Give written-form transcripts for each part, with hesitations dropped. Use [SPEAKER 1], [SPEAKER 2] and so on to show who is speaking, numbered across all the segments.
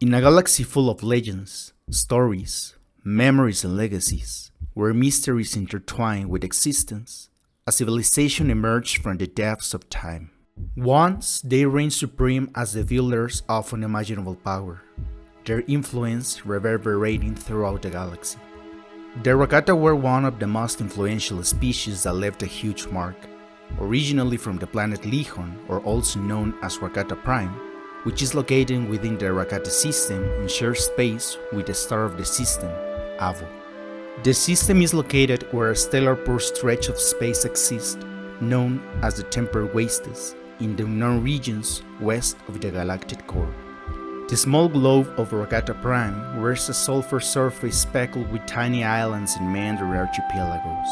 [SPEAKER 1] In a galaxy full of legends, stories, memories, and legacies, where mysteries intertwine with existence, a civilization emerged from the depths of time. Once, they reigned supreme as the wielders of unimaginable power, their influence reverberating throughout the galaxy. The Rakata were one of the most influential species that left a huge mark, originally from the planet Lihon, or also known as Rakata Prime, which is located within the Rakata system and shares space with the star of the system, Avo. The system is located where a stellar poor stretch of space exists, known as the Tempered Wastes, in the unknown regions west of the galactic core. The small globe of Rakata Prime wears a sulfur surface speckled with tiny islands and meandering archipelagos.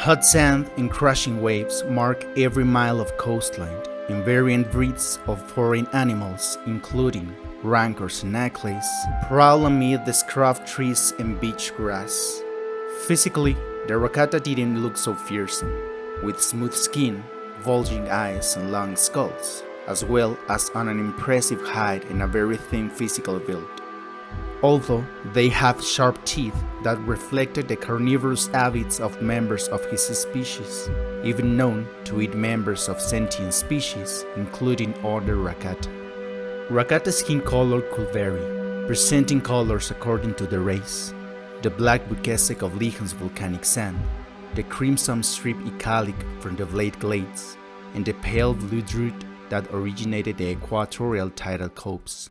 [SPEAKER 1] Hot sand and crashing waves mark every mile of coastline, and variant breeds of foreign animals, including rancors and necklace, prowl amid the scrub trees and beach grass. Physically, the Rakata didn't look so fearsome, with smooth skin, bulging eyes, and long skulls, as well as on an impressive height and a very thin physical build. Although they have sharp teeth that reflected the carnivorous habits of members of his species, even known to eat members of sentient species, including other Rakata. Rakata's skin color could vary, presenting colors according to the race: the black bucesic of Lihon's volcanic sand, the crimson strip icalic from the Blade Glades, and the pale blue druid that originated the equatorial tidal copes.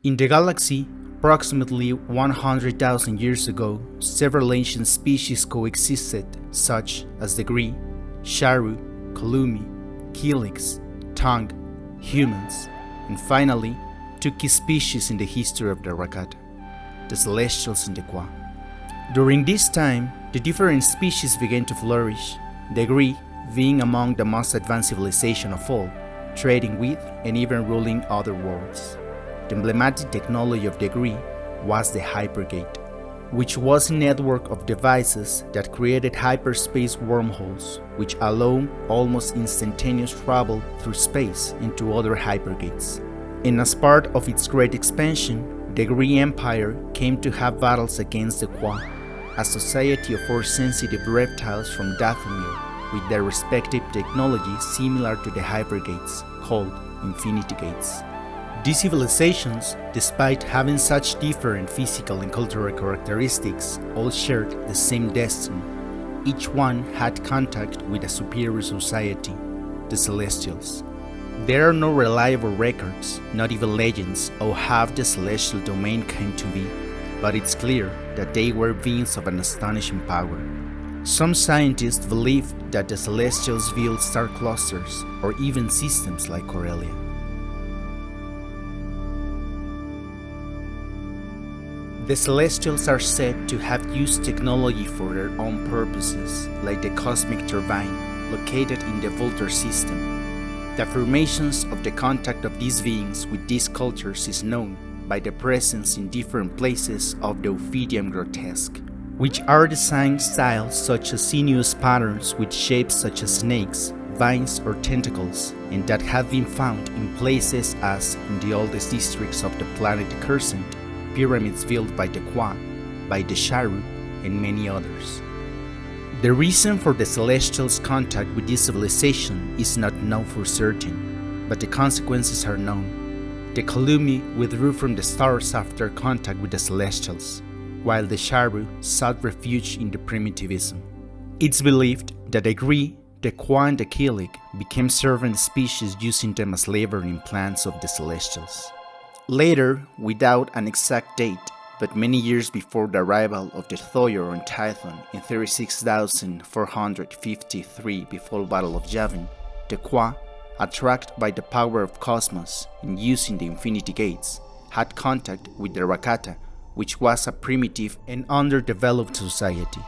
[SPEAKER 1] In the galaxy, approximately 100,000 years ago, several ancient species coexisted, such as the Gree, Sharu, Kalumi, Kilix, Tong, humans, and finally, two key species in the history of the Rakata, the Celestials and the Kwa. During this time, the different species began to flourish, the Gree being among the most advanced civilization of all, trading with and even ruling other worlds. The emblematic technology of the Gree was the Hypergate, which was a network of devices that created hyperspace wormholes, which allow almost instantaneous travel through space into other hypergates. And as part of its great expansion, the Gree Empire came to have battles against the Kwa, a society of force-sensitive reptiles from Dathomir, with their respective technology similar to the Hypergates, called Infinity Gates. These civilizations, despite having such different physical and cultural characteristics, all shared the same destiny. Each one had contact with a superior society, the Celestials. There are no reliable records, not even legends, of how the celestial domain came to be, but it's clear that they were beings of an astonishing power. Some scientists believe that the Celestials built star clusters or even systems like Corellia. The Celestials are said to have used technology for their own purposes, like the cosmic turbine, located in the Voltor system. The affirmations of the contact of these beings with these cultures is known by the presence in different places of the Ophidian grotesque, which are design styles such as sinuous patterns with shapes such as snakes, vines, or tentacles, and that have been found in places as in the oldest districts of the planet Cursant, pyramids built by the Kwa, by the Sharu, and many others. The reason for the Celestials' contact with this civilization is not known for certain, but the consequences are known. The Kalumi withdrew from the stars after contact with the Celestials, while the Sharu sought refuge in the primitivism. It's believed that the Gree, the Kwa, and the Kilik became servant species using them as laboring plants of the Celestials. Later, without an exact date, but many years before the arrival of the Thoyor on Tython in 36,453 before the Battle of Yavin, the Kwa, attracted by the power of cosmos and using the Infinity Gates, had contact with the Rakata, which was a primitive and underdeveloped society.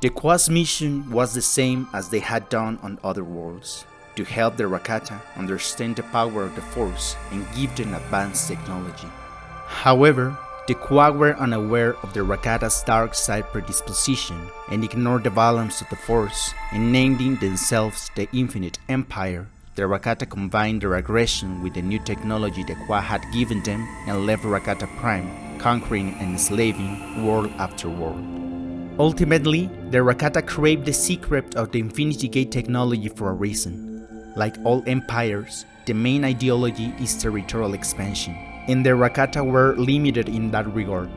[SPEAKER 1] The Kwa's mission was the same as they had done on other worlds: to help the Rakata understand the power of the Force and give them advanced technology. However, the Kwa were unaware of the Rakata's dark side predisposition and ignored the balance of the Force, and naming themselves the Infinite Empire, the Rakata combined their aggression with the new technology the Kwa had given them and left Rakata Prime, conquering and enslaving world after world. Ultimately, the Rakata craved the secret of the Infinity Gate technology for a reason. Like all empires, the main ideology is territorial expansion, and the Rakata were limited in that regard.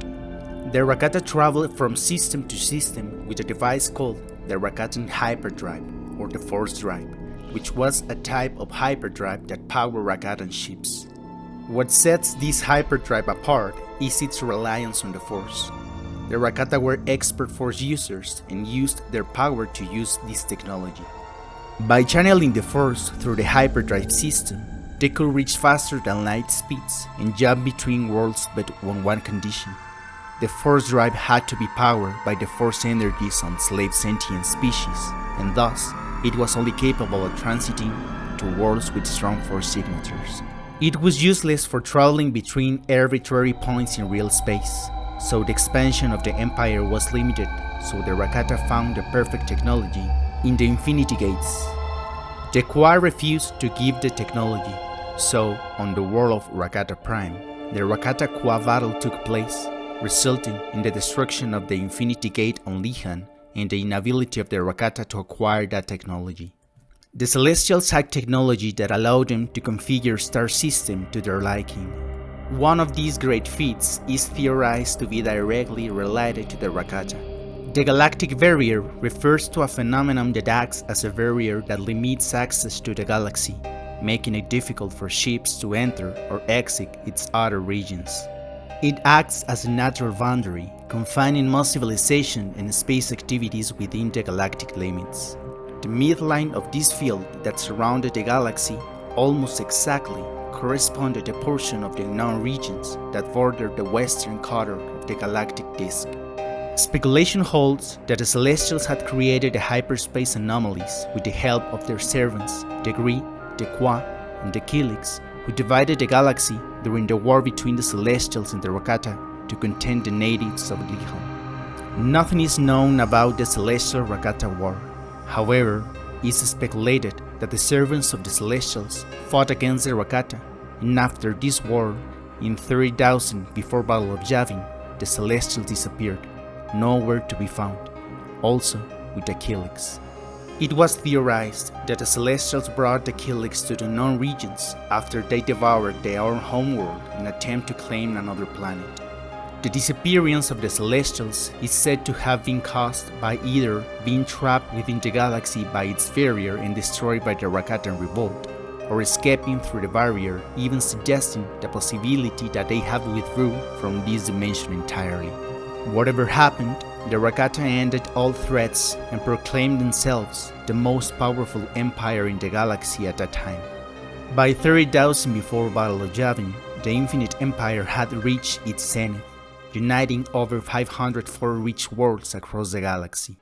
[SPEAKER 1] The Rakata traveled from system to system with a device called the Rakatan hyperdrive, or the Force Drive, which was a type of hyperdrive that powered Rakatan ships. What sets this hyperdrive apart is its reliance on the Force. The Rakata were expert Force users and used their power to use this technology. By channeling the Force through the hyperdrive system, they could reach faster than light speeds and jump between worlds, but on one condition. The Force Drive had to be powered by the Force energies on slave sentient species, and thus, it was only capable of transiting to worlds with strong Force signatures. It was useless for traveling between arbitrary points in real space, so the expansion of the Empire was limited, so the Rakata found the perfect technology in the Infinity Gates. The Kwa refused to give the technology, so on the world of Rakata Prime, the Rakata Kwa battle took place, resulting in the destruction of the Infinity Gate on Lihan and the inability of the Rakata to acquire that technology. The Celestials had technology that allowed them to configure star system to their liking. One of these great feats is theorized to be directly related to the Rakata. The galactic barrier refers to a phenomenon that acts as a barrier that limits access to the galaxy, making it difficult for ships to enter or exit its outer regions. It acts as a natural boundary, confining most civilization and space activities within the galactic limits. The midline of this field that surrounded the galaxy almost exactly corresponded to a portion of the unknown regions that bordered the western quarter of the galactic disk. Speculation holds that the Celestials had created the hyperspace anomalies with the help of their servants, the Gree, the Kwa, and the Kilix, who divided the galaxy during the war between the Celestials and the Rakata to contain the natives of Lihan. Nothing is known about the Celestial-Rakata War. However, it is speculated that the servants of the Celestials fought against the Rakata, and after this war, in 30,000 before Battle of Yavin, the Celestials disappeared, nowhere to be found, also with the Kilix. It was theorized that the Celestials brought the Kilix to the known regions after they devoured their own homeworld in an attempt to claim another planet. The disappearance of the Celestials is said to have been caused by either being trapped within the galaxy by its barrier and destroyed by the Rakatan revolt, or escaping through the barrier, even suggesting the possibility that they have withdrew from this dimension entirely. Whatever happened, the Rakata ended all threats and proclaimed themselves the most powerful empire in the galaxy at that time. By 30,000 before Battle of Yavin, the Infinite Empire had reached its zenith, uniting over 504 rich worlds across the galaxy.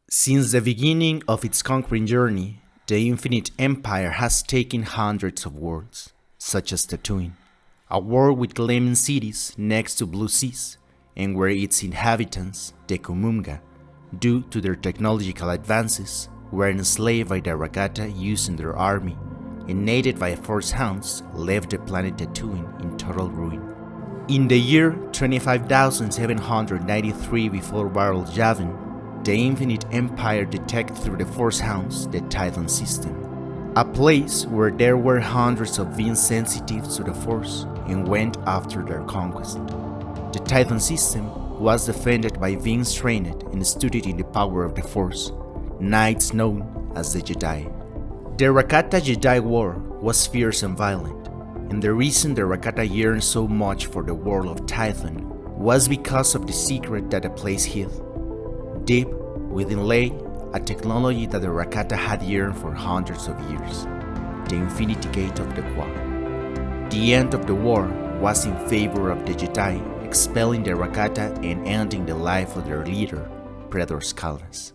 [SPEAKER 1] Since the beginning of its conquering journey, the Infinite Empire has taken hundreds of worlds, such as Tatooine, a world with gleaming cities next to blue seas, and where its inhabitants, the Kumunga, due to their technological advances, were enslaved by the Rakata using their army, and aided by Force Hounds, left the planet Tatooine in total ruin. In the year 25,793 before Battle of Yavin, the Infinite Empire detected through the Force Hounds the Titan system, a place where there were hundreds of beings sensitive to the Force and went after their conquest. The Titan system was defended by beings trained and studied in the power of the Force, knights known as the Jedi. The Rakata Jedi War was fierce and violent, and the reason the Rakata yearned so much for the world of Titan was because of the secret that the place hid. Deep within lay a technology that the Rakata had yearned for hundreds of years, the Infinity Gate of the Kwa. The end of the war was in favor of the Jedi, expelling the Rakata and ending the life of their leader, Predor Scalas.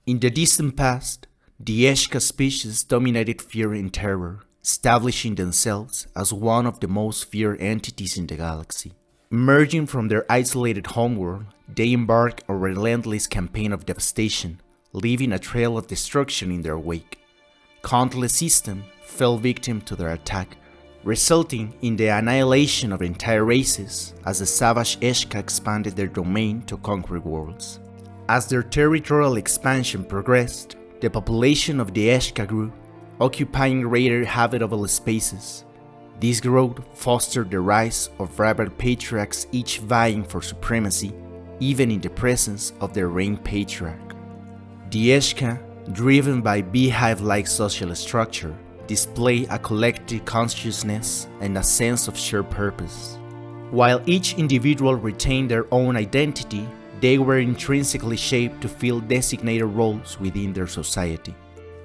[SPEAKER 1] In the distant past, the Esh-Kha species dominated fear and terror, establishing themselves as one of the most feared entities in the galaxy. Emerging from their isolated homeworld, they embark on a relentless campaign of devastation, leaving a trail of destruction in their wake. Countless systems fell victim to their attack, resulting in the annihilation of entire races as the savage Esh-Kha expanded their domain to conquer worlds. As their territorial expansion progressed, the population of the Esh-Kha grew, occupying greater habitable spaces. This growth fostered the rise of rival patriarchs, each vying for supremacy, even in the presence of their reigning patriarch. The Esh-Kha, driven by beehive-like social structure, display a collective consciousness and a sense of shared purpose. While each individual retained their own identity, they were intrinsically shaped to fill designated roles within their society.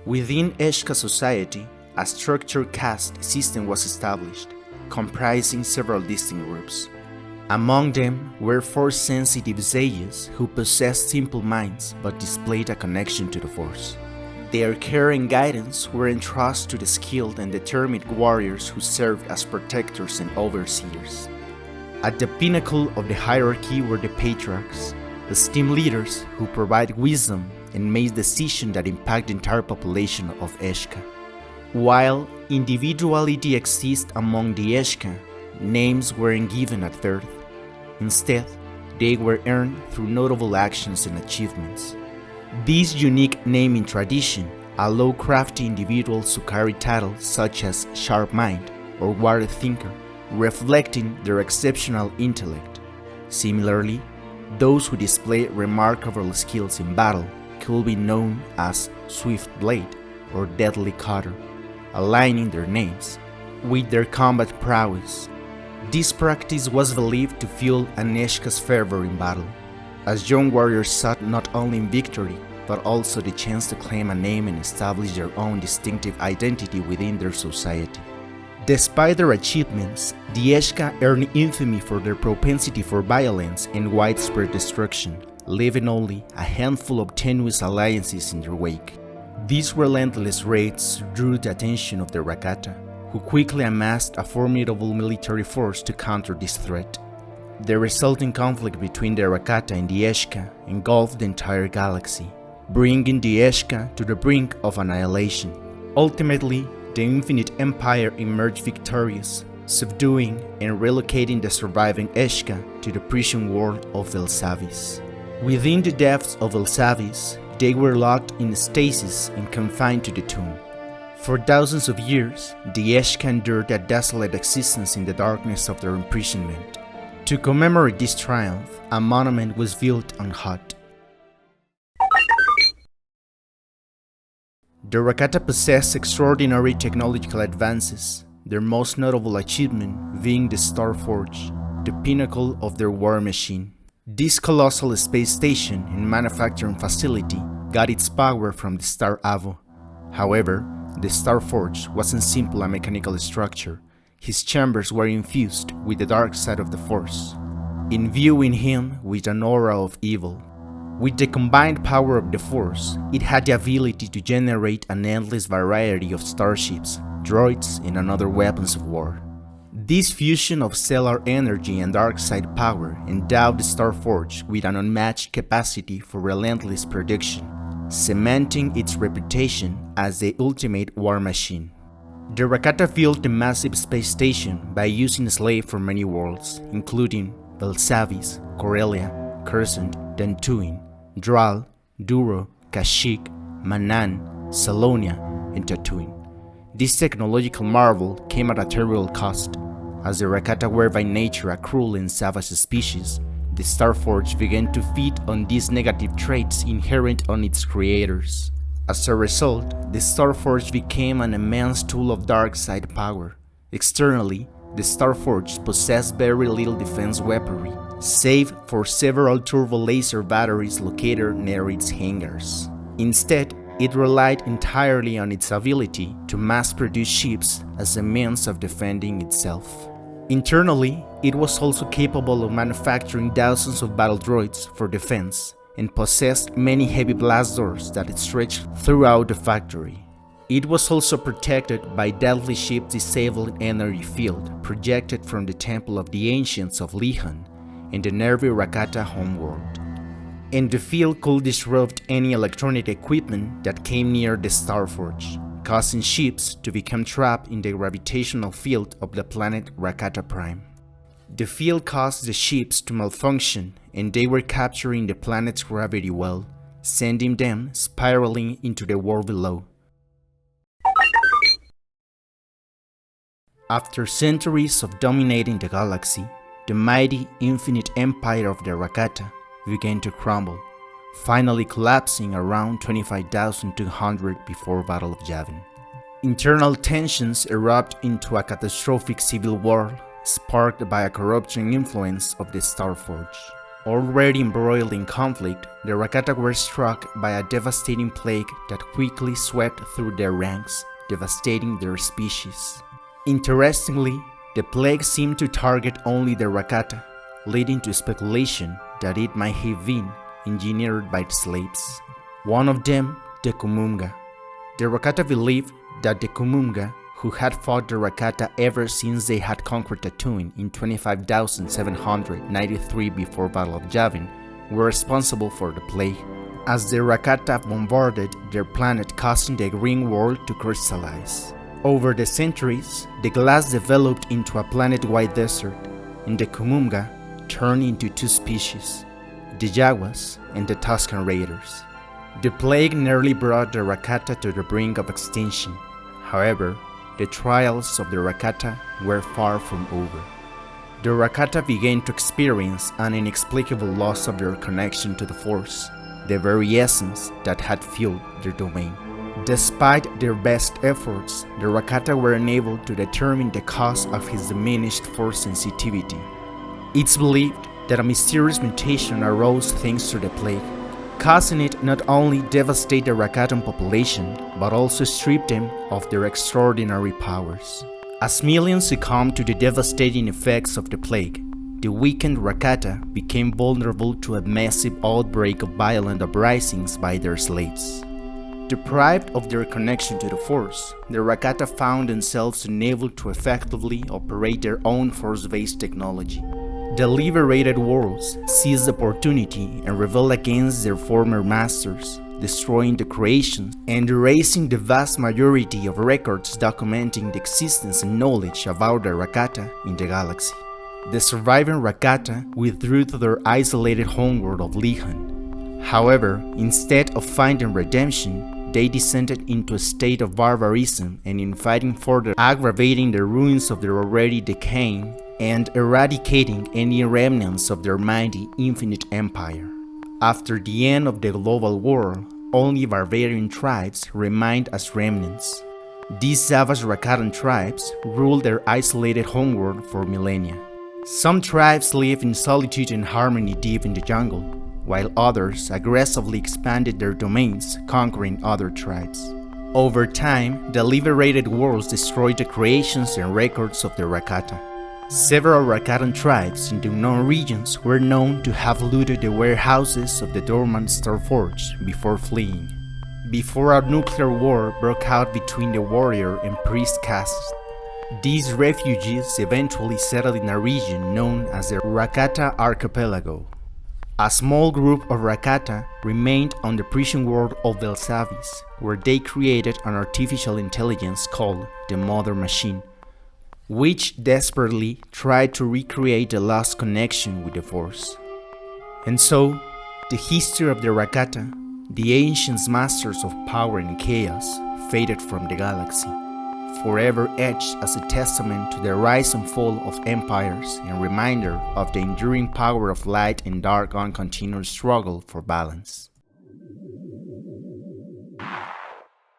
[SPEAKER 1] Within Esh-Kha society, a structured caste system was established, comprising several distinct groups. Among them were force-sensitive sages who possessed simple minds but displayed a connection to the Force. Their care and guidance were entrusted to the skilled and determined warriors who served as protectors and overseers. At the pinnacle of the hierarchy were the patriarchs, the team leaders who provide wisdom and make decisions that impact the entire population of Esh-Kha. While individuality exists among the Esh-Kha, names weren't given at birth. Instead, they were earned through notable actions and achievements. This unique naming tradition allowed crafty individuals to carry titles such as Sharp Mind or Wise Thinker, reflecting their exceptional intellect. Similarly, those who display remarkable skills in battle could be known as Swift Blade or Deadly Cutter, aligning their names with their combat prowess. This practice was believed to fuel an Esh-Kha's fervor in battle, as young warriors sought not only victory, but also the chance to claim a name and establish their own distinctive identity within their society. Despite their achievements, the Esh-Kha earned infamy for their propensity for violence and widespread destruction, leaving only a handful of tenuous alliances in their wake. These relentless raids drew the attention of the Rakata, who quickly amassed a formidable military force to counter this threat. The resulting conflict between the Rakata and the Esh-Kha engulfed the entire galaxy, bringing the Esh-Kha to the brink of annihilation. Ultimately, the Infinite Empire emerged victorious, subduing and relocating the surviving Esh-Kha to the prison world of Elsavis. Within the depths of Elsavis, they were locked in stasis and confined to the tomb. For thousands of years, the Esh-Kha endured a desolate existence in the darkness of their imprisonment. To commemorate this triumph, a monument was built on Hut. The Rakata possessed extraordinary technological advances, their most notable achievement being the Star Forge, the pinnacle of their war machine. This colossal space station and manufacturing facility got its power from the Star Avo. However, the Star Forge wasn't simply a mechanical structure. His chambers were infused with the dark side of the Force, imbuing him with an aura of evil. With the combined power of the Force, it had the ability to generate an endless variety of starships, droids, and other weapons of war. This fusion of stellar energy and dark side power endowed the Star Forge with an unmatched capacity for relentless production, cementing its reputation as the ultimate war machine. The Rakata built the massive space station by using slaves from many worlds, including Belsavis, Corellia, Cursant, Dantooine, Dral, Duro, Kashyyyk, Manaan, Salonia, and Tatooine. This technological marvel came at a terrible cost. As the Rakata were by nature a cruel and savage species, the Star Forge began to feed on these negative traits inherent on its creators. As a result, the Star Forge became an immense tool of dark side power. Externally, the Star Forge possessed very little defense weaponry, save for several turbo laser batteries located near its hangars. Instead, it relied entirely on its ability to mass-produce ships as a means of defending itself. Internally, it was also capable of manufacturing thousands of battle droids for defense, and possessed many heavy blast doors that stretched throughout the factory. It was also protected by deadly ship-disabled energy field projected from the Temple of the Ancients of Lihan in the nearby Rakata homeworld. And the field could disrupt any electronic equipment that came near the Starforge, causing ships to become trapped in the gravitational field of the planet Rakata Prime. The field caused the ships to malfunction, and they were capturing the planet's gravity well, sending them spiraling into the world below. After centuries of dominating the galaxy, the mighty infinite empire of the Rakata began to crumble, finally collapsing around 25,200 before Battle of Yavin. Internal tensions erupt into a catastrophic civil war sparked by a corrupting influence of the Starforge. Already embroiled in conflict, the Rakata were struck by a devastating plague that quickly swept through their ranks, devastating their species. Interestingly, the plague seemed to target only the Rakata, leading to speculation that it might have been engineered by the slaves. One of them, the Kumunga. The Rakata believed that the Kumunga, who had fought the Rakata ever since they had conquered Tatooine in 25,793 before Battle of Yavin, were responsible for the plague, as the Rakata bombarded their planet, causing the green world to crystallize. Over the centuries, the glass developed into a planet-wide desert, and the Kumunga turned into two species, the Jawas and the Tusken Raiders. The plague nearly brought the Rakata to the brink of extinction. However, the trials of the Rakata were far from over. The Rakata began to experience an inexplicable loss of their connection to the Force, the very essence that had fueled their domain. Despite their best efforts, the Rakata were unable to determine the cause of his diminished Force sensitivity. It's believed that a mysterious mutation arose thanks to the plague, causing it not only devastate the Rakatan population, but also strip them of their extraordinary powers. As millions succumbed to the devastating effects of the plague, the weakened Rakata became vulnerable to a massive outbreak of violent uprisings by their slaves. Deprived of their connection to the Force, the Rakata found themselves unable to effectively operate their own Force-based technology. The liberated worlds seized the opportunity and rebelled against their former masters, destroying the creations and erasing the vast majority of records documenting the existence and knowledge about the Rakata in the galaxy. The surviving Rakata withdrew to their isolated homeworld of Lihan. However, instead of finding redemption, they descended into a state of barbarism and in fighting further, aggravating the ruins of their already decaying and eradicating any remnants of their mighty infinite empire. After the end of the global war, only barbarian tribes remained as remnants. These savage Rakatan tribes ruled their isolated homeworld for millennia. Some tribes lived in solitude and harmony deep in the jungle, while others aggressively expanded their domains, conquering other tribes. Over time, the liberated worlds destroyed the creations and records of the Rakata. Several Rakatan tribes in the unknown regions were known to have looted the warehouses of the dormant Starforge before fleeing. Before a nuclear war broke out between the warrior and priest castes, these refugees eventually settled in a region known as the Rakata Archipelago. A small group of Rakata remained on the prison world of Belsavis, where they created an artificial intelligence called the Mother Machine, which desperately tried to recreate the lost connection with the Force. And so, the history of the Rakata, the ancient masters of power and chaos, faded from the galaxy, forever etched as a testament to the rise and fall of empires and reminder of the enduring power of light and dark on continuous struggle for balance.